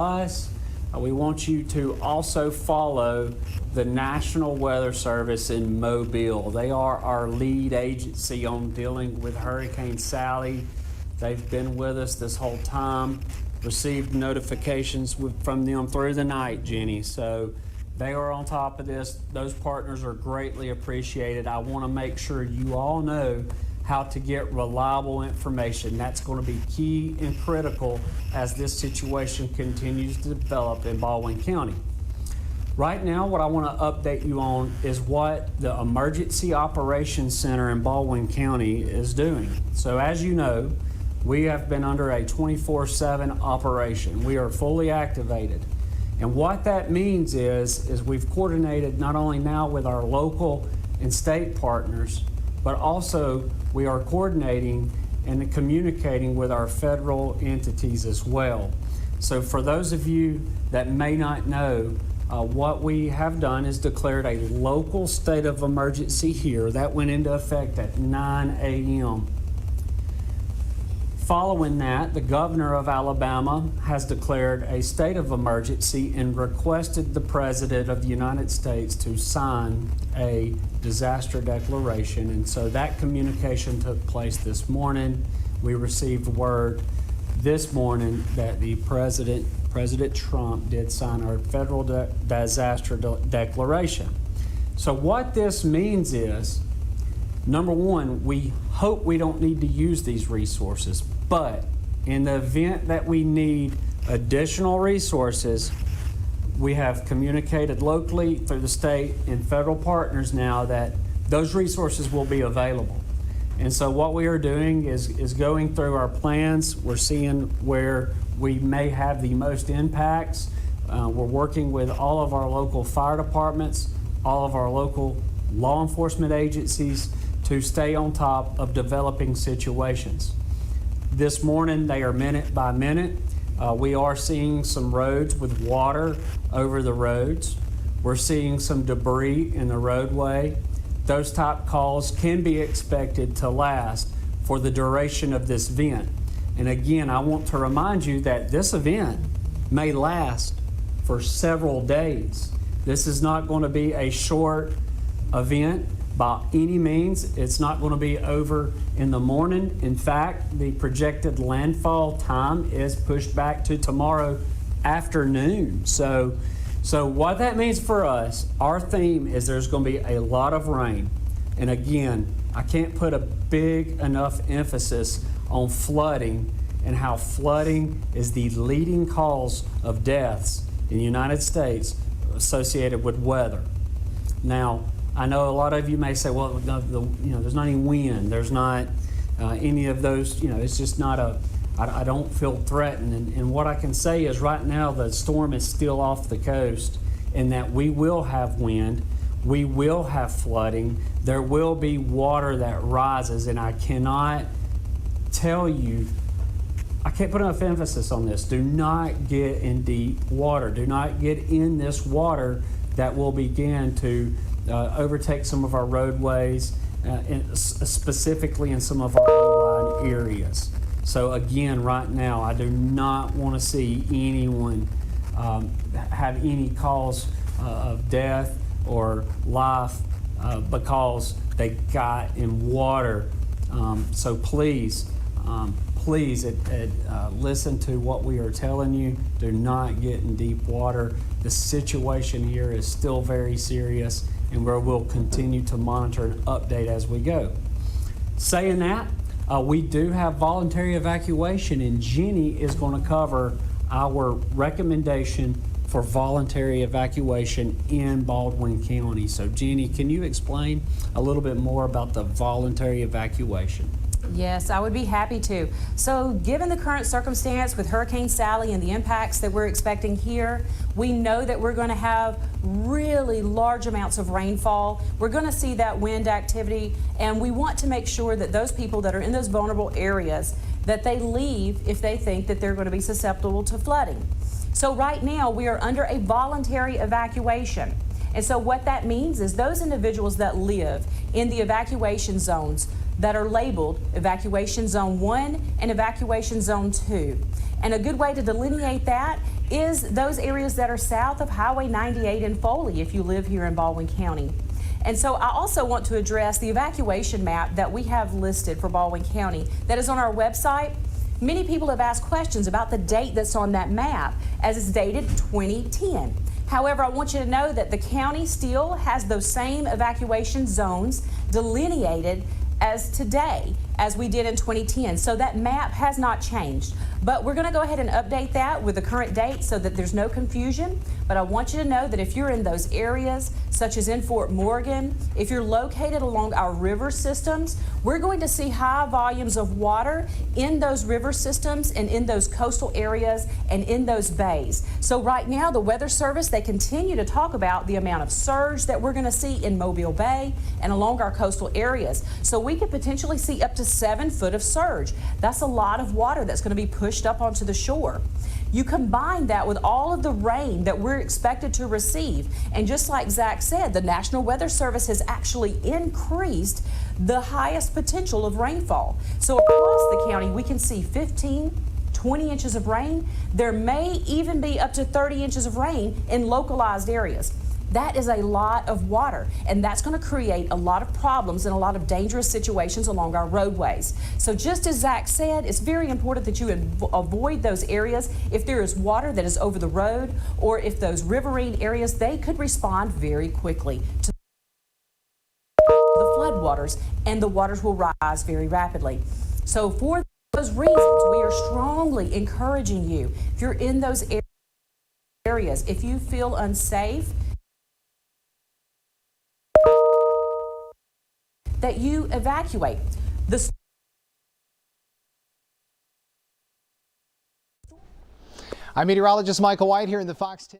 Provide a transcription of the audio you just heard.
us. We want you to also follow the National Weather Service in Mobile. They are our lead agency on dealing with Hurricane Sally. They've been with us this whole time, received notifications from them through the night, Jenny. So they are on top of this. Those partners are greatly appreciated. I want to make sure you all know how to get reliable information. That's going to be key and critical as this situation continues to develop in Baldwin County. Right now, what I want to update you on is what the Emergency Operations Center in Baldwin County is doing. So as you know, we have been under a 24/7 operation. We are fully activated. And what that means is we've coordinated not only now with our local and state partners, but also we are coordinating and communicating with our federal entities as well. So for those of you that may not know, what we have done is declared a local state of emergency here. That went into effect at 9 a.m. Following that, the governor of Alabama has declared a state of emergency and requested the President of the United States to sign a disaster declaration. And so that communication took place this morning. We received word this morning that the President Trump did sign our federal disaster declaration. So what this means is, number one, we hope we don't need to use these resources, but in the event that we need additional resources, we have communicated locally through the state and federal partners now that those resources will be available. And so what we are doing is going through our plans. We're seeing where we may have the most impacts. We're working with all of our local fire departments, all of our local law enforcement agencies to stay on top of developing situations. This morning, they are minute by minute. We are seeing some roads with water over the roads. We're seeing some debris in the roadway. Those type calls can be expected to last for the duration of this event. And again, I want to remind you that this event may last for several days. This is not going to be a short event by any means. It's not going to be over in the morning. In fact, the projected landfall time is pushed back to tomorrow afternoon. So what that means for us, our theme is there's going to be a lot of rain. And again, I can't put a big enough emphasis on flooding and how flooding is the leading cause of deaths in the United States associated with weather. Now, I know a lot of you may say, well, there's not any wind, there's not any of those, it's just not I don't feel threatened. And what I can say is right now the storm is still off the coast, and that we will have wind, we will have flooding, there will be water that rises, and I cannot tell you, I can't put enough emphasis on this. Do not get in deep water. Do not get in this water that will begin to overtake some of our roadways, specifically in some of our low-lying areas. So again, right now, I do not want to see anyone have any cause of death or life because they got in water. So please, listen to what we are telling you. Do not get in deep water. The situation here is still very serious, and we'll continue to monitor and update as we go. Saying that, we do have voluntary evacuation, and Jenny is going to cover our recommendation for voluntary evacuation in Baldwin County. So Jenny, can you explain a little bit more about the voluntary evacuation? Yes, I would be happy to. So given the current circumstance with Hurricane Sally and the impacts that we're expecting here, we know that we're going to have really large amounts of rainfall. We're going to see that wind activity, and we want to make sure that those people that are in those vulnerable areas, that they leave if they think that they're going to be susceptible to flooding. So right now we are under a voluntary evacuation. And so what that means is those individuals that live in the evacuation zones that are labeled Evacuation Zone 1 and Evacuation Zone 2. And a good way to delineate that is those areas that are south of Highway 98 in Foley if you live here in Baldwin County. And so I also want to address the evacuation map that we have listed for Baldwin County that is on our website. Many people have asked questions about the date that's on that map, as it's dated 2010. However, I want you to know that the county still has those same evacuation zones delineated as today as we did in 2010. So that map has not changed. But we're going to go ahead and update that with the current date so that there's no confusion. But I want you to know that if you're in those areas, such as in Fort Morgan, if you're located along our river systems, we're going to see high volumes of water in those river systems and in those coastal areas and in those bays. So right now, the Weather Service, they continue to talk about the amount of surge that we're going to see in Mobile Bay and along our coastal areas. So we could potentially see up to 7 foot of surge. That's a lot of water that's going to be pushed up onto the shore. You combine that with all of the rain that we're expected to receive, and just like Zach said, the National Weather Service has actually increased the highest potential of rainfall. So across the county, we can see 15, 20 inches of rain. There may even be up to 30 inches of rain in localized areas. That is a lot of water, and that's going to create a lot of problems and a lot of dangerous situations along our roadways. So just as Zach said, it's very important that you avoid those areas. If there is water that is over the road, or if those riverine areas, they could respond very quickly to the floodwaters, and the waters will rise very rapidly. So for those reasons, we are strongly encouraging you, if you're in those areas, if you feel unsafe, that you evacuate. I'm meteorologist Michael White here in the Fox 10.